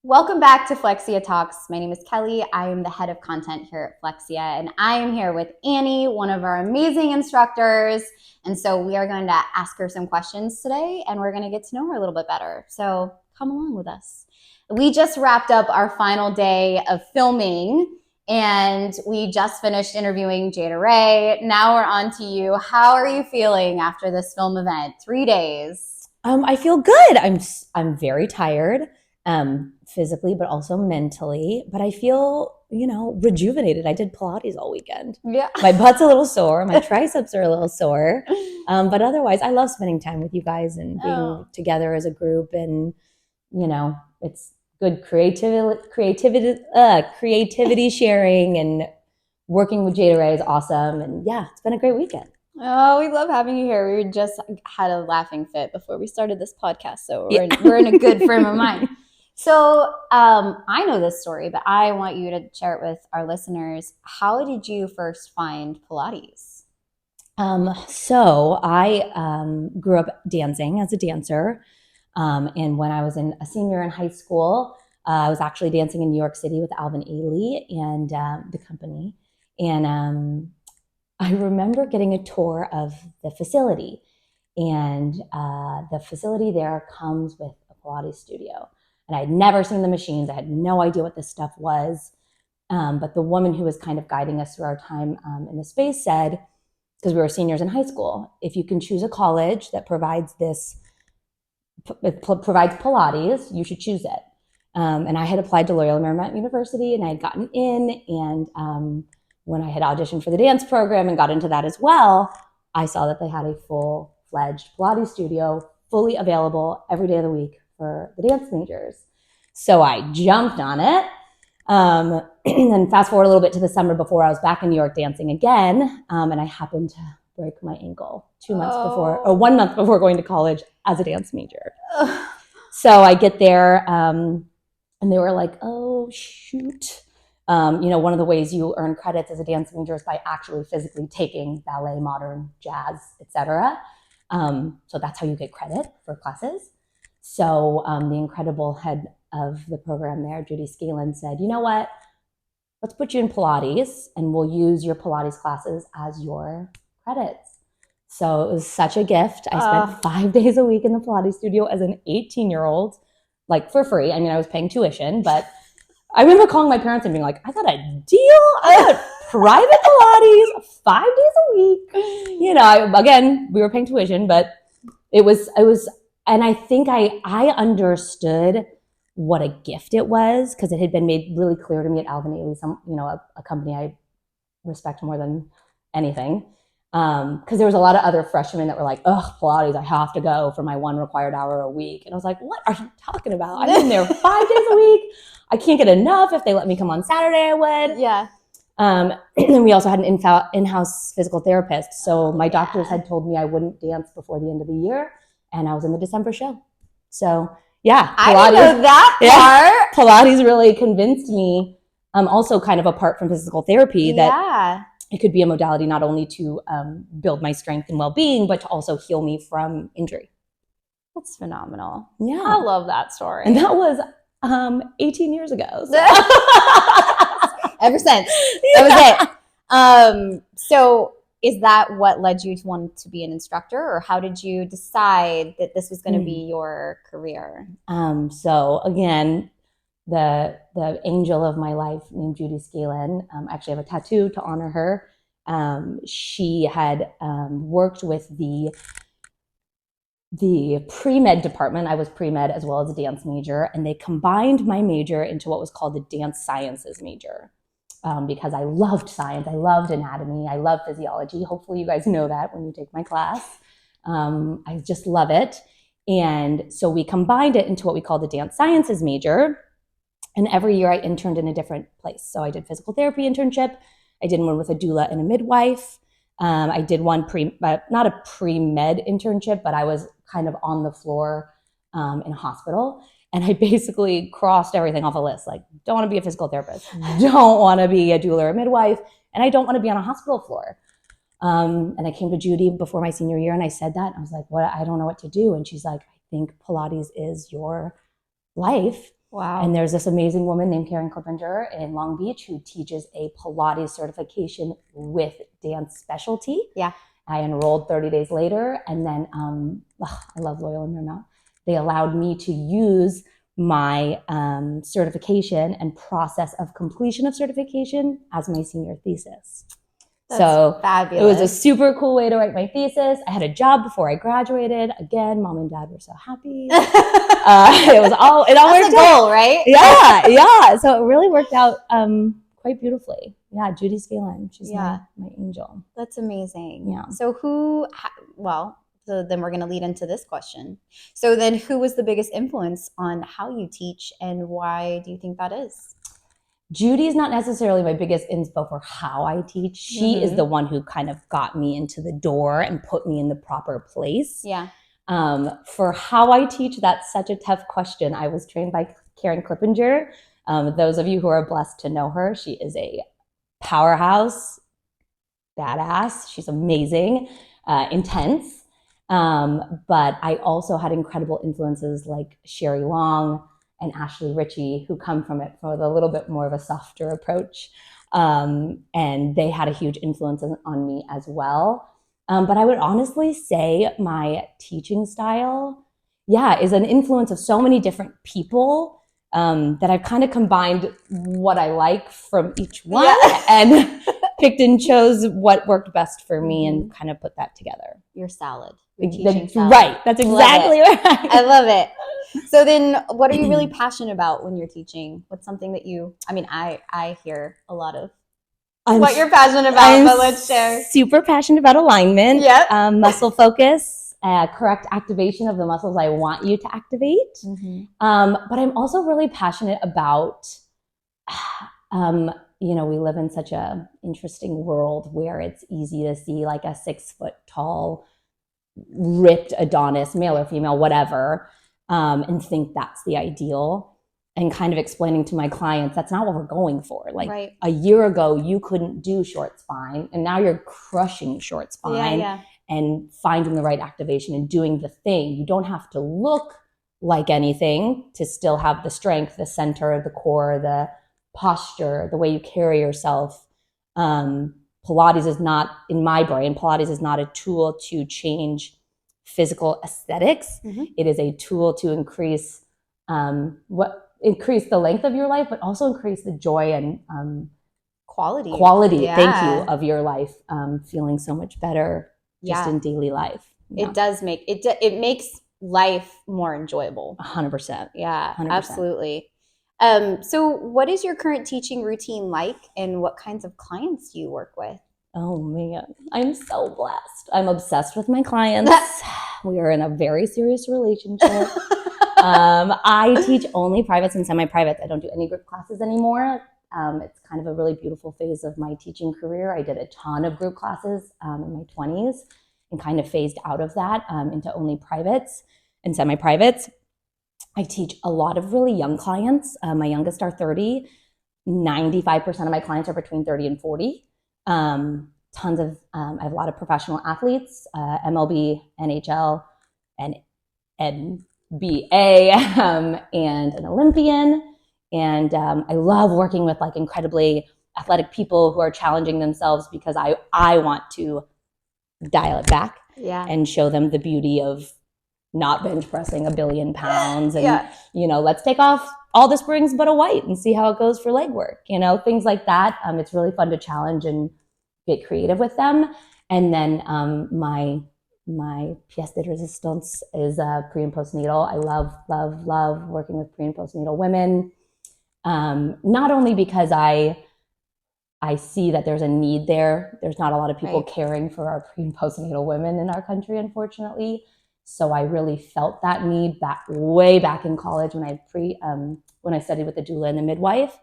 Welcome back to Flexia Talks. My name is Kelly. I am the head of content here at Flexia, and I am here with Annie, one of our amazing instructors. And so we are going to ask her some questions today, and we're going to get to know her a little bit better. So come along with us. We just wrapped up our final day of filming, and we just finished interviewing Jada Ray. Now we're on to you. How are you feeling after this film event? 3 days. I feel good. I'm very tired. Physically, but also mentally. But I feel, rejuvenated. I did Pilates all weekend. Yeah. My butt's a little sore. My triceps are a little sore. But otherwise, I love spending time with you guys and being together as a group. And, it's good creativity sharing, and working with Jada Ray is awesome. And yeah, it's been a great weekend. Oh, we love having you here. We just had a laughing fit before we started this podcast. So we're in a good frame of mind. So I know this story, but I want you to share it with our listeners. How did you first find Pilates? So I grew up dancing as a dancer. And when I was a senior in high school, I was actually dancing in New York City with Alvin Ailey and the company. And I remember getting a tour of the facility. And the facility there comes with a Pilates studio. And I had never seen the machines. I had no idea what this stuff was. But the woman who was kind of guiding us through our time in the space said, because we were seniors in high school, if you can choose a college that provides Pilates, you should choose it. And I had applied to Loyola Marymount University, and I had gotten in. And when I had auditioned for the dance program and got into that as well, I saw that they had a full-fledged Pilates studio, fully available every day of the week for the dance majors. So I jumped on it. And then fast forward a little bit to the summer before, I was back in New York dancing again. And I happened to break my ankle 1 month before going to college as a dance major. So I get there and they were like, oh, shoot. One of the ways you earn credits as a dance major is by actually physically taking ballet, modern, jazz, etc. So that's how you get credit for classes. So the incredible head of the program there, Judy Scalen, said, you know what, let's put you in Pilates and we'll use your Pilates classes as your credits. So it was such a gift. I spent 5 days a week in the Pilates studio as an 18-year-old, like for free. I mean, I was paying tuition, but I remember calling my parents and being like, I got a deal. I got private Pilates 5 days a week. Again, we were paying tuition, but it was, and I think I understood what a gift it was, because it had been made really clear to me at Alvin Ailey, a company I respect more than anything. Because there was a lot of other freshmen that were like, oh, Pilates, I have to go for my 1 required hour a week. And I was like, what are you talking about? I'm in there 5 days a week. I can't get enough. If they let me come on Saturday, I would. Yeah. And then we also had an in-house physical therapist. So my doctors had told me I wouldn't dance before the end of the year. And I was in the December show. So yeah. Pilates, I didn't know that part. Pilates really convinced me, also kind of apart from physical therapy, that it could be a modality not only to build my strength and well-being, but to also heal me from injury. That's phenomenal. Yeah. I love that story. And that was 18 years ago. So. Ever since. That was it. So is that what led you to want to be an instructor, or how did you decide that this was going to be your career? So again, the angel of my life named Judy Scalen, I actually have a tattoo to honor her. She had worked with the pre-med department. I was pre-med as well as a dance major, and they combined my major into what was called the dance sciences major. Because I loved science, I loved anatomy, I loved physiology. Hopefully you guys know that when you take my class. I just love it. And so we combined it into what we call the dance sciences major. And every year I interned in a different place. So I did physical therapy internship. I did one with a doula and a midwife. I did one not a pre-med internship, but I was kind of on the floor in a hospital. And I basically crossed everything off a list. Like, don't want to be a physical therapist, don't want to be a doula or a midwife, and I don't want to be on a hospital floor. And I came to Judy before my senior year and I said that. I was like, what? I don't know what to do. And she's like, I think Pilates is your life. Wow. And there's this amazing woman named Karen Clippinger in Long Beach who teaches a Pilates certification with dance specialty. Yeah. I enrolled 30 days later, and then I love Loyola Marymount. They allowed me to use my certification and process of completion of certification as my senior thesis. That's so fabulous. It was a super cool way to write my thesis. I had a job before I graduated. Again, mom and dad were so happy. It all That's worked a goal, out. right? Yeah. So it really worked out quite beautifully. Yeah, Judy Scalin. She's my angel. That's amazing. Yeah. So so then we're going to lead into this question. So then who was the biggest influence on how you teach, and why do you think that is? Judy is not necessarily my biggest inspo for how I teach. She is the one who kind of got me into the door and put me in the proper place. Yeah. For how I teach, that's such a tough question. I was trained by Karen Clippinger. Those of you who are blessed to know her, she is a powerhouse, badass. She's amazing, intense. But I also had incredible influences like Sherry Long and Ashley Ritchie, who come from it with a little bit more of a softer approach. And they had a huge influence on me as well. But I would honestly say my teaching style, is an influence of so many different people that I've kind of combined what I like from each one and picked and chose what worked best for me and kind of put that together. Your salad. Your teaching salad. Right. That's exactly right. I love it. So then what are you really passionate about when you're teaching? What's something that I hear a lot of what you're passionate about, but let's share. Super passionate about alignment, muscle focus, correct activation of the muscles I want you to activate. But I'm also really passionate about, we live in such a interesting world where it's easy to see like a 6 foot tall, ripped Adonis, male or female, whatever, and think that's the ideal. And kind of explaining to my clients, that's not what we're going for. Like a year ago, you couldn't do short spine, and now you're crushing short spine and finding the right activation and doing the thing. You don't have to look like anything to still have the strength, the center, the core, the posture, the way you carry yourself. Pilates is not, in my brain, Pilates is not a tool to change physical aesthetics. It is a tool to increase the length of your life, but also increase the joy and quality. Thank you, of your life, feeling so much better just in daily life. It does make it makes life more enjoyable. 100%. Yeah, 100%. absolutely. So what is your current teaching routine like, and what kinds of clients do you work with? Oh man, I'm so blessed. I'm obsessed with my clients. We are in a very serious relationship. I teach only privates and semi-privates. I don't do any group classes anymore. It's kind of a really beautiful phase of my teaching career. I did a ton of group classes in my 20s and kind of phased out of that into only privates and semi-privates. I teach a lot of really young clients. My youngest are 30. 95% of my clients are between 30 and 40. I have a lot of professional athletes, MLB, NHL, and NBA, and an Olympian. And I love working with like incredibly athletic people who are challenging themselves, because I want to dial it back and show them the beauty of not bench pressing 1 billion pounds and, let's take off all the springs but a white and see how it goes for leg work, things like that. It's really fun to challenge and get creative with them. And then my pièce de résistance is pre and postnatal. I love working with pre and postnatal women. Not only because I see that there's a need there. There's not a lot of people caring for our pre and postnatal women in our country, unfortunately. So I really felt that need way back in college when I studied with the doula and the midwife.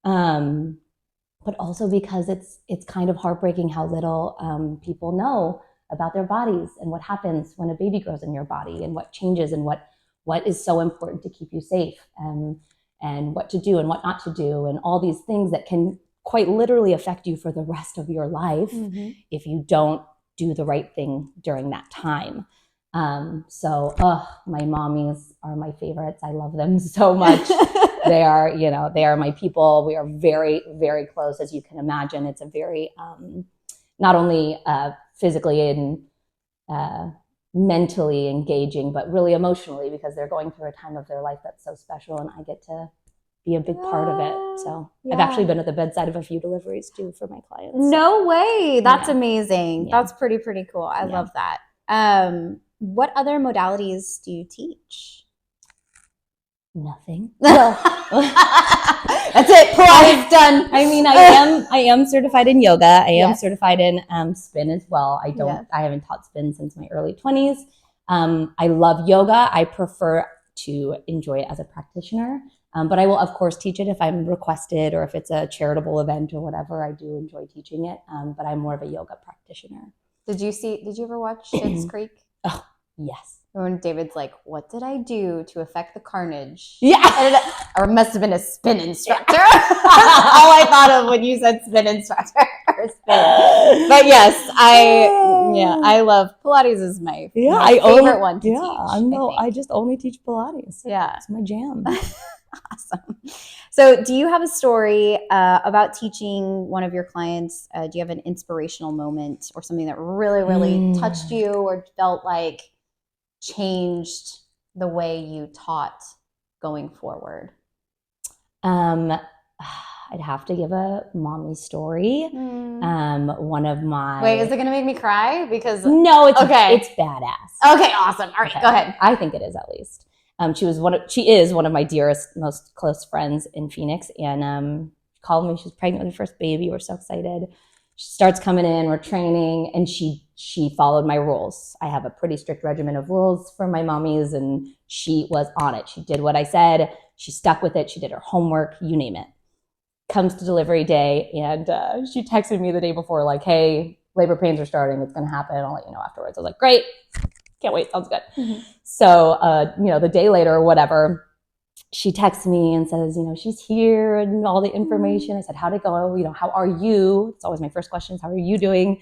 But also because it's kind of heartbreaking how little people know about their bodies and what happens when a baby grows in your body and what changes and what is so important to keep you safe, and what to do and what not to do, and all these things that can quite literally affect you for the rest of your life if you don't do the right thing during that time. So my mommies are my favorites. I love them so much. They are my people. We are very, very close, as you can imagine. It's a very, not only physically and mentally engaging, but really emotionally, because they're going through a time of their life that's so special, and I get to be a big part of it. So I've actually been at the bedside of a few deliveries too for my clients. No way. That's amazing. That's pretty cool. I love that. What other modalities do you teach? Nothing. Well, that's it. Pilates done. I mean, I am certified in yoga. I am certified in spin as well. I haven't taught spin since my early 20s. I love yoga. I prefer to enjoy it as a practitioner. But I will, of course, teach it if I'm requested or if it's a charitable event or whatever. I do enjoy teaching it. But I'm more of a yoga practitioner. Did you ever watch Schitt's Creek? Oh, yes. When David's like, what did I do to affect the carnage? Yeah. Or it must have been a spin instructor. All I thought of when you said spin instructor or spin. But yes, I love Pilates is my favorite one to teach. I just only teach Pilates. Yeah. It's my jam. Awesome. So do you have a story about teaching one of your clients? Do you have an inspirational moment or something that really, really touched you or felt like changed the way you taught going forward? I'd have to give a mommy story. One of my... Wait, is it going to make me cry? Because no, it's badass. Okay, awesome. All right, go ahead. I think it is, at least. She is one of my dearest, most close friends in Phoenix, and called me. She's pregnant with her first baby. We're so excited. She starts coming in. We're training, and she followed my rules. I have a pretty strict regimen of rules for my mommies, and she was on it. She did what I said. She stuck with it. She did her homework. You name it. Comes to delivery day, and she texted me the day before, like, "Hey, labor pains are starting. It's going to happen. I'll let you know afterwards." I was like, "Great. Can't wait. Sounds good." Mm-hmm. So, the day later or whatever, she texts me and says, she's here and all the information. I said, how'd it go? How are you? It's always my first question is, how are you doing?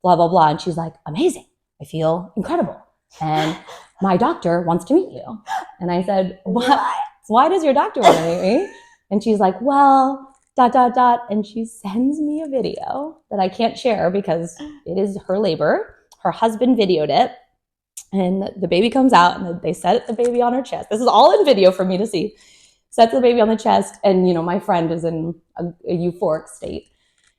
Blah, blah, blah. And she's like, amazing. I feel incredible. And my doctor wants to meet you. And I said, what? Why does your doctor want to meet me? And she's like, well, ... And she sends me a video that I can't share because it is her labor. Her husband videoed it. And the baby comes out, and they set the baby on her chest. This is all in video for me to see. Sets the baby on the chest, and my friend is in a euphoric state.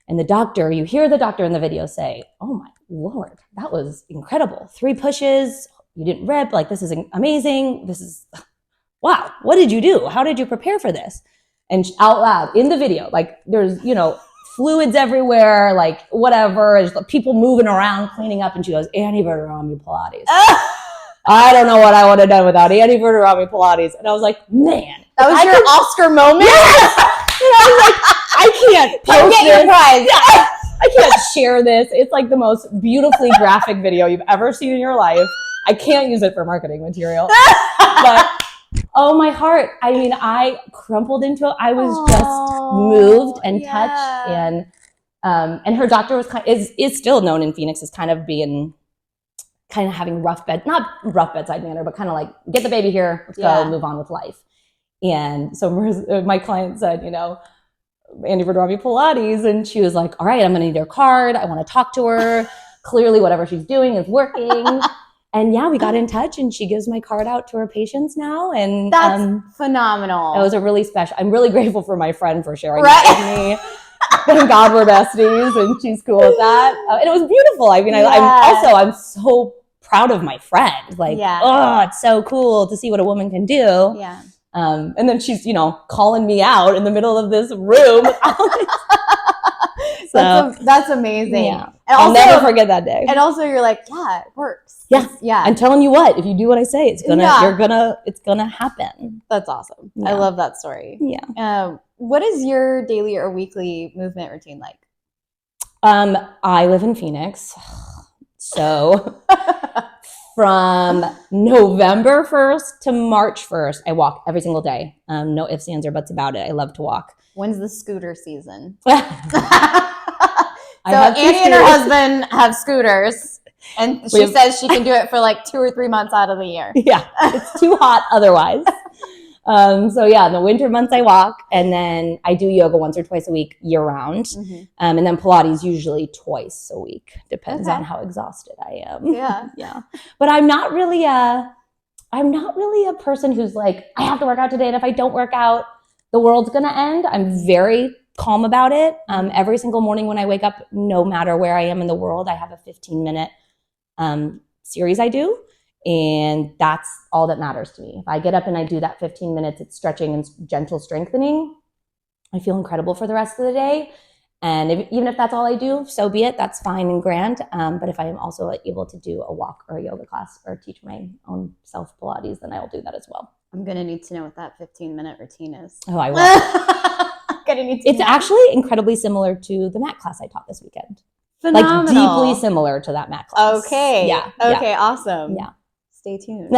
And you hear the doctor in the video say, "Oh my Lord, that was incredible. 3 pushes, you didn't rip, like this is amazing. This is, wow, what did you do? How did you prepare for this?" And out loud in the video, like there's, fluids everywhere, like whatever, there's people moving around, cleaning up, and she goes, "Annie Verderame Pilates." I don't know what I would have done without Annie Verderame Pilates. And I was like, man. That was your Oscar moment? Yes! And I was like, I can't post this. Your prize. Yeah, I can't share this. It's like the most beautifully graphic video you've ever seen in your life. I can't use it for marketing material. But oh, my heart. I mean, I crumpled into it. I was just moved and touched. And her doctor was is still known in Phoenix as kind of having not rough bedside manner, but kind of like, get the baby here, let's go, move on with life. And so my client said, Annie Verderame Pilates, and she was like, all right, I'm going to need her card. I want to talk to her. Clearly, whatever she's doing is working. And we got in touch, and she gives my card out to her patients now. And that's phenomenal. It was a really special. I'm really grateful for my friend for sharing that with me. Thank God we're besties, and she's cool with that. And it was beautiful. I mean, I'm so proud of my friend. Like, it's so cool to see what a woman can do. Yeah. And then she's, calling me out in the middle of this room. So that's amazing. Yeah. And I'll never forget that day. And also you're like, yeah, it works. Yeah. I'm telling you what, if you do what I say, it's gonna happen. That's awesome. Yeah. I love that story. Yeah. What is your daily or weekly movement routine like? I live in Phoenix. So from November 1st to March 1st, I walk every single day. No ifs, ands, or buts about it. I love to walk. When's the scooter season? So Annie and her husband have scooters. And she says she can do it for like 2 or 3 months out of the year. Yeah, it's too hot otherwise. So yeah, in the winter months I walk, and then I do yoga once or twice a week year round. And then Pilates usually twice a week. Depends on how exhausted I am. Yeah. Yeah. But I'm not really a person who's like, I have to work out today, and if I don't work out, the world's gonna end. I'm very calm about it. Every single morning when I wake up, no matter where I am in the world, I have a 15-minute series I do, and that's all that matters to me. If I get up and I do that 15 minutes, it's stretching and gentle strengthening, I feel incredible for the rest of the day. And even if that's all I do, so be it. That's fine and grand. But if I am also able to do a walk or a yoga class or teach my own self Pilates, then I will do that as well. I'm going to need to know what that 15-minute routine is. Oh, I will. I'm gonna need to It's know. actually incredibly similar to the mat class I taught this weekend. Phenomenal. Like deeply similar to that mat class. Okay. Yeah. Okay, yeah. awesome. Yeah. Stay tuned.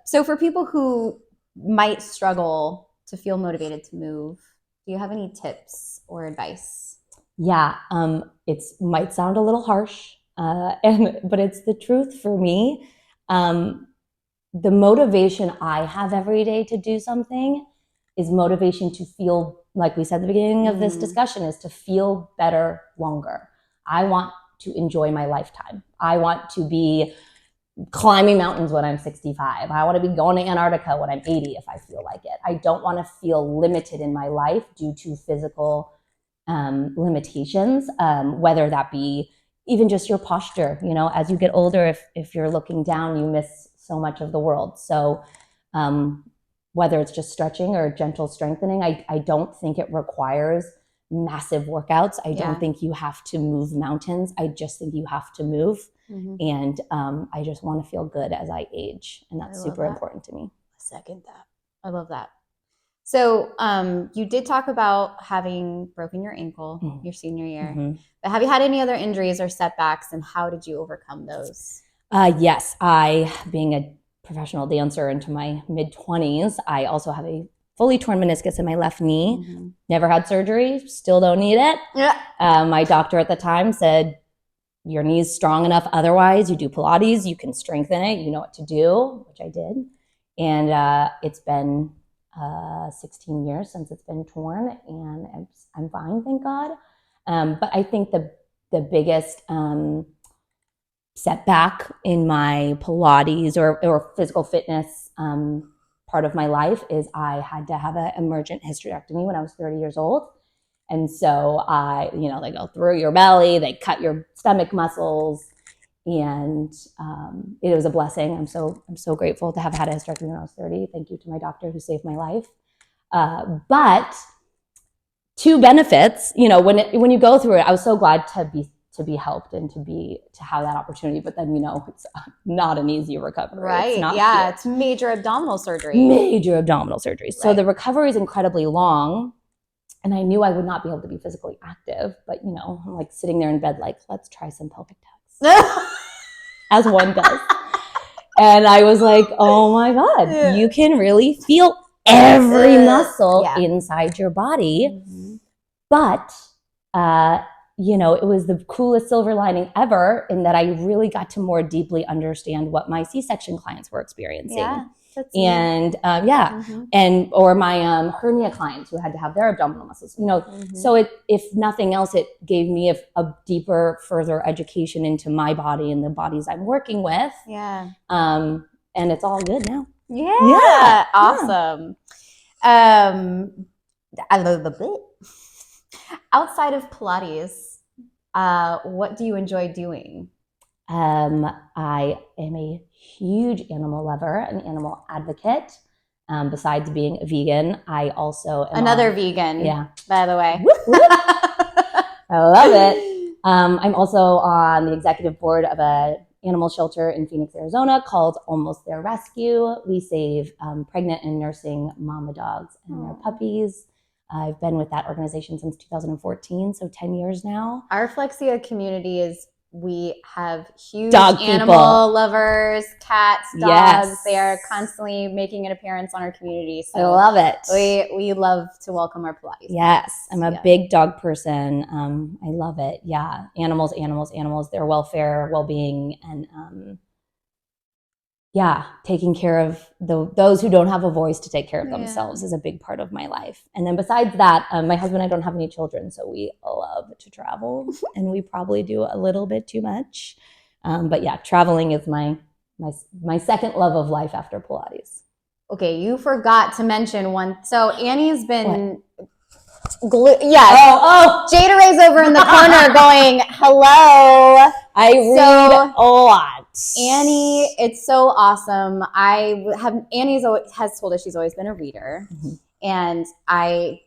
So for people who might struggle to feel motivated to move, do you have any tips or advice? Yeah, it might sound a little harsh, but it's the truth for me. The motivation I have every day to do something is motivation to feel, like we said at the beginning of this discussion, is to feel better longer. I want to enjoy my lifetime. I want to be climbing mountains when I'm 65. I want to be going to Antarctica when I'm 80 if I feel like it. I don't want to feel limited in my life due to physical limitations, whether that be even just your posture. You know, as you get older, if you're looking down, you miss so much of the world. So whether it's just stretching or gentle strengthening, I don't think it requires massive workouts. I don't think you have to move mountains. I just think you have to move. And I just want to feel good as I age. And that's super important to me. I second that. I love that. So you did talk about having broken your ankle your senior year. But have you had any other injuries or setbacks, and how did you overcome those? Yes, I, being a professional dancer into my mid-20s, I also have a fully torn meniscus in my left knee. Never had surgery, still don't need it. My doctor at the time said, your knee's strong enough otherwise. You do Pilates, you can strengthen it, you know what to do, which I did. And it's been 16 years since it's been torn, and I'm fine, thank God. But I think the biggest setback in my Pilates or physical fitness part of my life is I had to have an emergent hysterectomy when I was 30 years old. And so they go through your belly, they cut your stomach muscles, and it was a blessing. I'm so grateful to have had a hysterectomy when I was 30. Thank you to my doctor who saved my life. But two benefits, when you go through it, I was so glad to be helped and to have that opportunity. But then, it's not an easy recovery. Right. It's major abdominal surgery. So the recovery is incredibly long. And I knew I would not be able to be physically active, but I'm like sitting there in bed, like, let's try some pelvic tucks, as one does. And I was like, oh my God, you can really feel every muscle inside your body. But, it was the coolest silver lining ever in that I really got to more deeply understand what my C-section clients were experiencing. And or my hernia clients who had to have their abdominal muscles, so if nothing else, it gave me a deeper, further education into my body and the bodies I'm working with. And it's all good now. Awesome. I love the bit. Outside of Pilates, what do you enjoy doing? I am a huge animal lover, an animal advocate. Besides being a vegan, I also am another vegan. Yeah, by the way, I love it. I'm also on the executive board of an animal shelter in Phoenix, Arizona called Almost Their Rescue. We save pregnant and nursing mama dogs and their puppies. I've been with that organization since 2014, so 10 years now. Our Flexia community is we have huge Dog animal people. lovers, cats, dogs. Yes. They are constantly making an appearance on our community. So I love it. We love to welcome our Pilates. Yes, I'm a big dog person. I love it. Yeah, animals, their welfare, well-being, and taking care of those who don't have a voice to take care of themselves is a big part of my life. And then besides that, my husband and I don't have any children, so we love to travel, and we probably do a little bit too much. But yeah, traveling is my second love of life after Pilates. Okay, you forgot to mention one. So Annie's been Jada Ray's over in the corner going, hello. I read a lot. Annie, it's so awesome. Annie has told us she's always been a reader. Mm-hmm. And I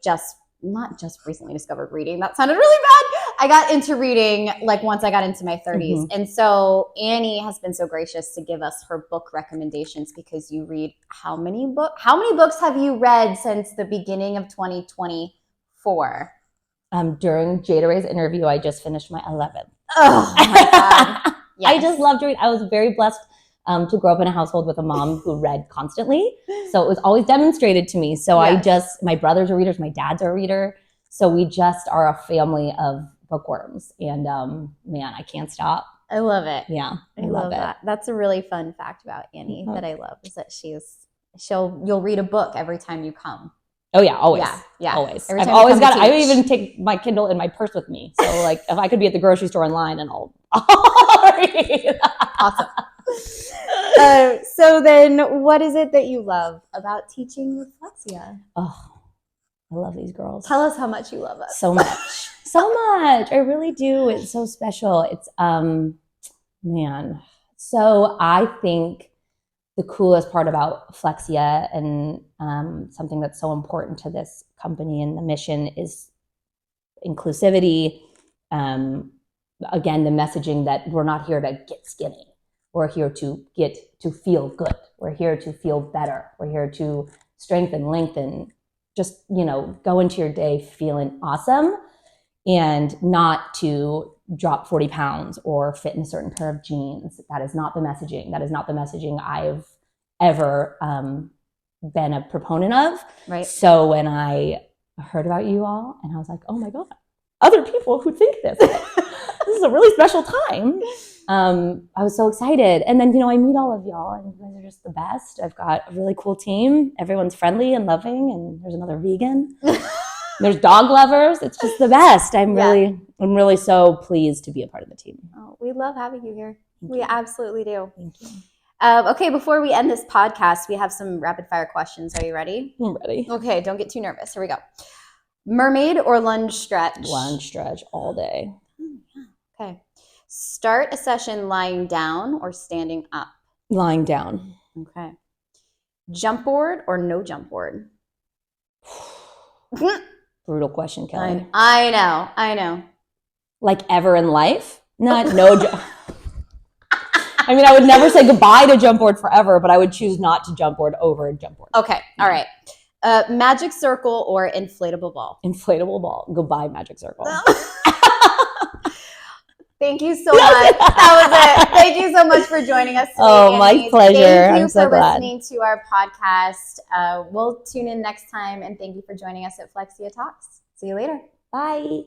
not just recently discovered reading. That sounded really bad. I got into reading like once I got into my 30s. Mm-hmm. And so Annie has been so gracious to give us her book recommendations, because you read how many books have you read since the beginning of 2024? During Jada Ray's interview, I just finished my 11th. Oh my God. Yes. I just loved reading. I was very blessed to grow up in a household with a mom who read constantly. So it was always demonstrated to me. So my brothers are readers, my dad's a reader. So we just are a family of bookworms. And man, I can't stop. I love it. Yeah, I love that. That's a really fun fact about Annie that I love, is that you'll read a book every time you come. Oh yeah, always. Yeah. Always. I've always got. I even take my Kindle in my purse with me. So like, if I could be at the grocery store in line, and I'll read. Awesome. So then, what is it that you love about teaching with Flexia? Oh, I love these girls. Tell us how much you love us. So much, so much. I really do. It's so special. It's man. So I think the coolest part about Flexia, and something that's so important to this company and the mission, is inclusivity. Again, the messaging that we're not here to get skinny. We're here to feel good. We're here to feel better. We're here to strengthen, lengthen, just, go into your day feeling awesome, and not to drop 40 pounds or fit in a certain pair of jeans. That is not the messaging. That is not the messaging I've ever been a proponent of. Right. So when I heard about you all, and I was like, oh my God, other people who think this. This is a really special time. I was so excited. And then, I meet all of y'all, and you guys are just the best. I've got a really cool team. Everyone's friendly and loving, and there's another vegan. There's dog lovers. It's just the best. I'm really so pleased to be a part of the team. Oh, we love having you here. We absolutely do. Thank you. Okay, before we end this podcast, we have some rapid fire questions. Are you ready? I'm ready. Okay, don't get too nervous. Here we go. Mermaid or lunge stretch? Lunge stretch all day. Okay. Start a session lying down or standing up? Lying down. Okay. Jump board or no jump board? Brutal question, Kelly. I know. Like ever in life? No jump. I mean, I would never say goodbye to jump board forever, but I would choose not to jump board over jump board. Okay. All right. Magic circle or inflatable ball? Inflatable ball. Goodbye, magic circle. Thank you so much. That was it. Thank you so much for joining us today. Oh, my pleasure. Thank you for listening to our podcast. We'll tune in next time, and thank you for joining us at Flexia Talks. See you later. Bye.